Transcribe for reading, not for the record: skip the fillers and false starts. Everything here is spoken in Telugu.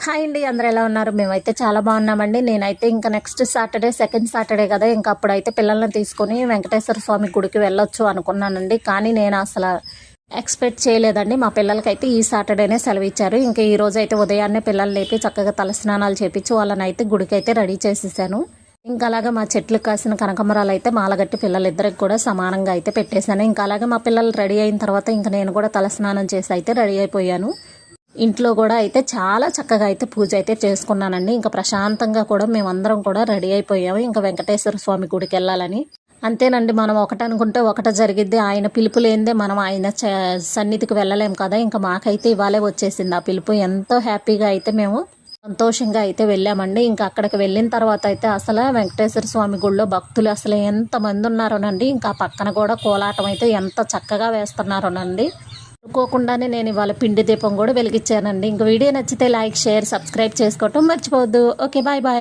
హాయ్ అండి, అందరూ ఎలా ఉన్నారు? మేమైతే చాలా బాగున్నామండి. నేనైతే ఇంకా నెక్స్ట్ సాటర్డే సెకండ్ సాటర్డే కదా, ఇంకా అప్పుడైతే పిల్లల్ని తీసుకొని వెంకటేశ్వర స్వామి గుడికి వెళ్ళొచ్చు అనుకున్నానండి. కానీ నేను అసలు ఎక్స్పెక్ట్ చేయలేదండి. మా పిల్లలకైతే ఈ సాటర్డేనే సెలవు ఇచ్చారు. ఇంకా ఈ రోజు అయితే ఉదయాన్నే పిల్లలు లేపి చక్కగా తలస్నానాలు చేపించి వాళ్ళని అయితే గుడికి అయితే రెడీ చేసేసాను. ఇంకా అలాగే మా చెట్లు కాసిన కనకమరాలు అయితే మాలగట్టి పిల్లలిద్దరికి కూడా సమానంగా అయితే పెట్టేశాను. ఇంకా అలాగే మా పిల్లలు రెడీ అయిన తర్వాత ఇంకా నేను కూడా తలస్నానం చేసి అయితే రెడీ అయిపోయాను. ఇంట్లో కూడా అయితే చాలా చక్కగా అయితే పూజ అయితే చేసుకున్నానండి. ఇంకా ప్రశాంతంగా కూడా మేమందరం కూడా రెడీ అయిపోయాము ఇంకా వెంకటేశ్వర స్వామి గుడికి వెళ్ళాలని. అంతేనండి, మనం ఒకటి అనుకుంటే ఒకటి జరిగిద్ది. ఆయన పిలుపు లేనిదే మనం ఆయన సన్నిధికి వెళ్ళలేం కదా. ఇంకా మాకైతే ఇవాళే వచ్చేసింది ఆ పిలుపు. ఎంతో హ్యాపీగా అయితే మేము సంతోషంగా అయితే వెళ్ళామండి. ఇంకా అక్కడికి వెళ్ళిన తర్వాత అయితే అసలు వెంకటేశ్వర స్వామి గుడిలో భక్తులు అసలు ఎంతమంది ఉన్నారోనండి. ఇంకా పక్కన కూడా కోలాటం అయితే ఎంత చక్కగా వేస్తున్నారోనండి. అనుకోకుండానే నేను ఇవాళ పిండి దీపం కూడా వెలిగించానండి. ఇంక వీడియో నచ్చితే లైక్, షేర్, సబ్స్క్రైబ్ చేసుకోవటం మర్చిపోవద్దు. Okay, bye bye.